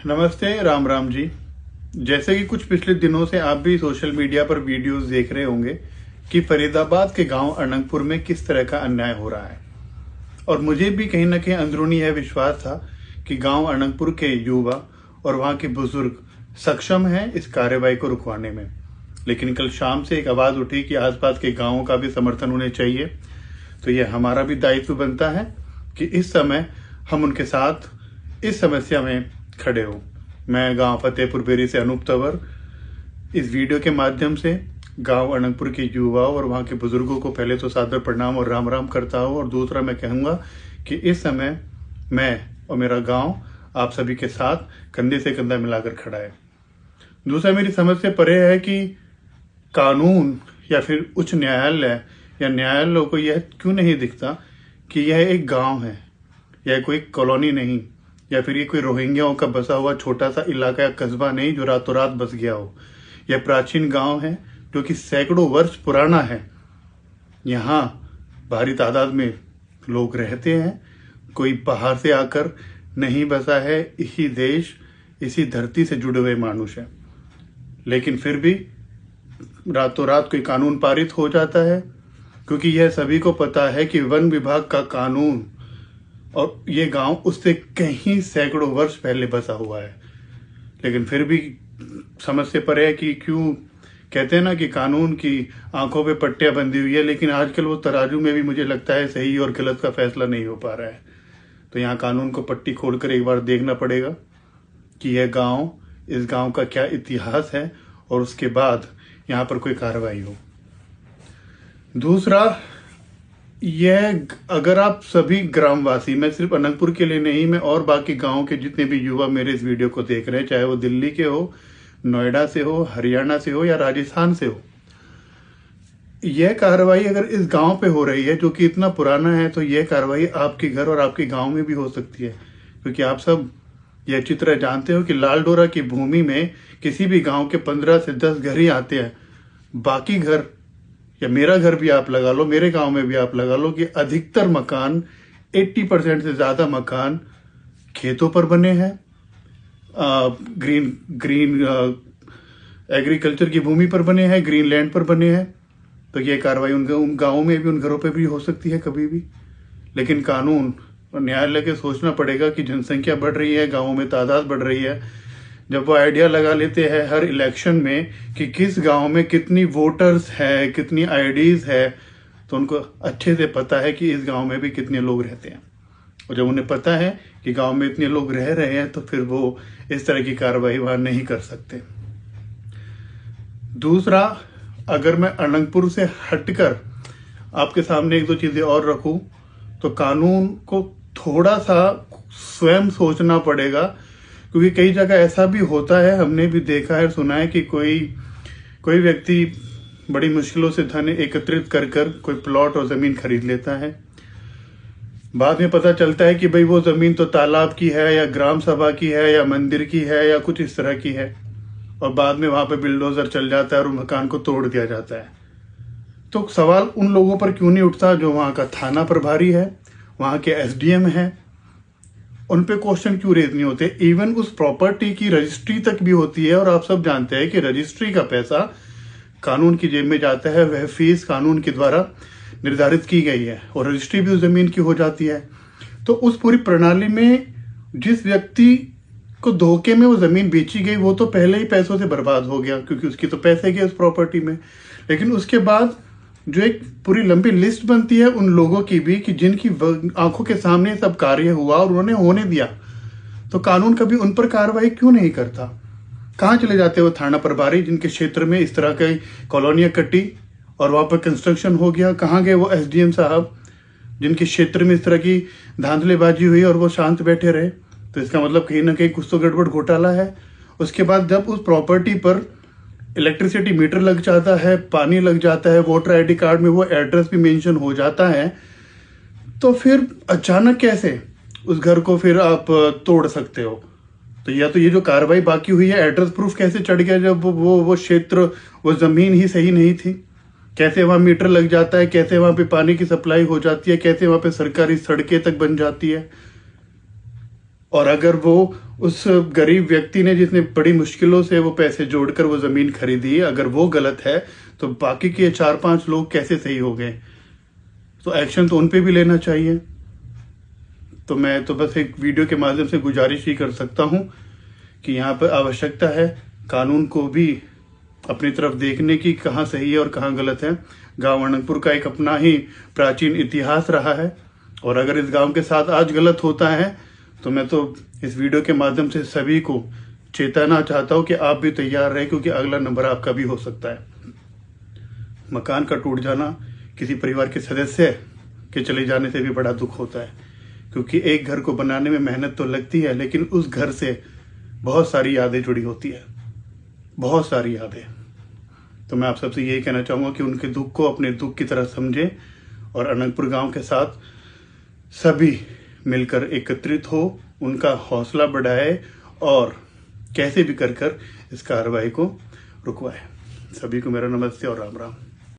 नमस्ते, राम राम जी। जैसे कि कुछ पिछले दिनों से आप भी सोशल मीडिया पर वीडियोस देख रहे होंगे कि फरीदाबाद के गांव अनंगपुर में किस तरह का अन्याय हो रहा है, और मुझे भी कहीं ना कहीं अंदरूनी यह विश्वास था कि गांव अनंगपुर के युवा और वहां के बुजुर्ग सक्षम हैं इस कार्रवाई को रुकवाने में। लेकिन कल शाम से एक आवाज उठी कि आसपास के गांवों का भी समर्थन उन्हें चाहिए, तो यह हमारा भी दायित्व बनता है कि इस समय हम उनके साथ इस समस्या में खड़े हो। मैं गांव फतेहपुर बेरी से अनूप तंवर इस वीडियो के माध्यम से गांव अनंगपुर के युवाओं और वहां के बुजुर्गों को पहले तो सादर प्रणाम और राम राम करता हूं, और दूसरा मैं कहूंगा कि इस समय मैं और मेरा गांव आप सभी के साथ कंधे से कंधा मिलाकर खड़ा है। दूसरा, मेरी समझ से परे है कि कानून या फिर उच्च न्यायालय या न्यायालयों को यह क्यों नहीं दिखता कि यह एक गांव है, यह कोई कॉलोनी नहीं, या फिर ये कोई रोहिंग्याओं का बसा हुआ छोटा सा इलाका या कस्बा नहीं जो रातों रात बस गया हो। यह प्राचीन गांव है जो कि सैकड़ों वर्ष पुराना है। यहाँ भारी तादाद में लोग रहते हैं, कोई बाहर से आकर नहीं बसा है, इसी देश इसी धरती से जुड़े हुए मानुष है। लेकिन फिर भी रातों रात कोई कानून पारित हो जाता है, क्योंकि यह सभी को पता है कि वन विभाग का कानून और ये गांव उससे कहीं सैकड़ों वर्ष पहले बसा हुआ है। लेकिन फिर भी समझ से परे है कि क्यों कहते हैं ना कि कानून की आंखों पे पट्टियां बंधी हुई है, लेकिन आजकल वो तराजू में भी मुझे लगता है सही और गलत का फैसला नहीं हो पा रहा है। तो यहाँ कानून को पट्टी खोलकर एक बार देखना पड़ेगा कि यह गांव, इस गांव का क्या इतिहास है, और उसके बाद यहाँ पर कोई कार्रवाई हो। दूसरा, यह अगर आप सभी ग्रामवासी, मैं सिर्फ अनंगपुर के लिए नहीं, मैं और बाकी गांवों के जितने भी युवा मेरे इस वीडियो को देख रहे हैं, चाहे वो दिल्ली के हो, नोएडा से हो, हरियाणा से हो या राजस्थान से हो, यह कार्रवाई अगर इस गांव पे हो रही है जो कि इतना पुराना है, तो यह कार्रवाई आपके घर और आपके गांव में भी हो सकती है। क्योंकि आप सब यह चित्र जानते हो कि लाल डोरा की भूमि में किसी भी गांव के 15 से 10 घर ही आते हैं। बाकी घर, या मेरा घर भी आप लगा लो, मेरे गांव में भी आप लगा लो, कि अधिकतर मकान, 80% से ज्यादा मकान खेतों पर बने हैं, ग्रीन एग्रीकल्चर की भूमि पर बने हैं, ग्रीन लैंड पर बने हैं। तो ये कार्रवाई उन गांवों में भी, उन घरों पे भी हो सकती है कभी भी। लेकिन कानून और न्यायालय के सोचना पड़ेगा कि जनसंख्या बढ़ रही है, गांवों में तादाद बढ़ रही है। जब वो आइडिया लगा लेते हैं हर इलेक्शन में कि किस गांव में कितनी वोटर्स है, कितनी आईडीज है, तो उनको अच्छे से पता है कि इस गांव में भी कितने लोग रहते हैं। और जब उन्हें पता है कि गांव में इतने लोग रह रहे हैं, तो फिर वो इस तरह की कार्रवाई वहां नहीं कर सकते। दूसरा, अगर मैं अनंगपुर से हटकर आपके सामने एक दो चीजें और रखूं, तो कानून को थोड़ा सा स्वयं सोचना पड़ेगा। क्योंकि कई जगह ऐसा भी होता है, हमने भी देखा है, सुना है कि कोई व्यक्ति बड़ी मुश्किलों से धन एकत्रित कर कोई प्लॉट और जमीन खरीद लेता है। बाद में पता चलता है कि भाई वो जमीन तो तालाब की है, या ग्राम सभा की है, या मंदिर की है, या कुछ इस तरह की है, और बाद में वहां पे बिल्डोजर चल जाता है और मकान को तोड़ दिया जाता है। तो सवाल उन लोगों पर क्यों नहीं उठता जो वहां का थाना प्रभारी है, वहां के एसडीएम है, उन पे क्वेश्चन क्यों रेज नहीं होते। इवन उस प्रॉपर्टी की रजिस्ट्री तक भी होती है, और आप सब जानते हैं कि रजिस्ट्री का पैसा कानून की जेब में जाता है। वह फीस कानून के द्वारा निर्धारित की गई है, और रजिस्ट्री भी उस जमीन की हो जाती है। तो उस पूरी प्रणाली में जिस व्यक्ति को धोखे में वो जमीन बेची गई, वो तो पहले ही पैसों से बर्बाद हो गया, क्योंकि उसकी तो पैसे गए उस प्रॉपर्टी में। लेकिन उसके बाद जो एक पूरी लंबी लिस्ट बनती है उन लोगों की भी, कि जिनकी आंखों के सामने सब कार्य हुआ और उन्होंने होने दिया, तो कानून कभी उन पर कार्रवाई क्यों नहीं करता। कहाँ चले जाते वो थाना प्रभारी जिनके क्षेत्र में इस तरह की कॉलोनियां कटी और वहां पर कंस्ट्रक्शन हो गया। कहाँ गए वो एसडीएम साहब जिनके क्षेत्र में इस तरह की धांधलेबाजी हुई और वो शांत बैठे रहे। तो इसका मतलब कहीं ना कहीं कुछ तो गड़बड़ घोटाला है। उसके बाद जब उस प्रॉपर्टी पर इलेक्ट्रिसिटी मीटर लग जाता है, पानी लग जाता है, वोटर आईडी कार्ड में वो एड्रेस भी मेंशन हो जाता है, तो फिर अचानक कैसे उस घर को फिर आप तोड़ सकते हो। तो या तो ये जो कार्रवाई बाकी हुई है, एड्रेस प्रूफ कैसे चढ़ गया जब वो क्षेत्र, वो जमीन ही सही नहीं थी। कैसे वहां मीटर लग जाता है, कैसे वहां पे पानी की सप्लाई हो जाती है, कैसे वहां पे सरकारी सड़कें तक बन जाती है। और अगर वो उस गरीब व्यक्ति ने जिसने बड़ी मुश्किलों से वो पैसे जोड़कर वो जमीन खरीदी, अगर वो गलत है तो बाकी के 4-5 लोग कैसे सही हो गए? तो एक्शन तो उन पे भी लेना चाहिए। तो मैं तो बस एक वीडियो के माध्यम से गुजारिश ही कर सकता हूं कि यहाँ पर आवश्यकता है कानून को भी अपनी तरफ देखने की, कहाँ सही है और कहाँ गलत है। गांव अनंगपुर का एक अपना ही प्राचीन इतिहास रहा है, और अगर इस गांव के साथ आज गलत होता है तो मैं तो इस वीडियो के माध्यम से सभी को चेताना चाहता हूं कि आप भी तैयार रहें, क्योंकि अगला नंबर आपका भी हो सकता है। मकान का टूट जाना किसी परिवार के सदस्य के चले जाने से भी बड़ा दुख होता है, क्योंकि एक घर को बनाने में मेहनत तो लगती है, लेकिन उस घर से बहुत सारी यादें जुड़ी होती है, बहुत सारी यादें। तो मैं आप सबसे यही कहना चाहूँगा कि उनके दुख को अपने दुख की तरह समझें और अनंगपुर गांव के साथ सभी मिलकर एकत्रित हो, उनका हौसला बढ़ाए और कैसे भी कर इस कार्रवाई को रुकवाए। सभी को मेरा नमस्ते और राम राम।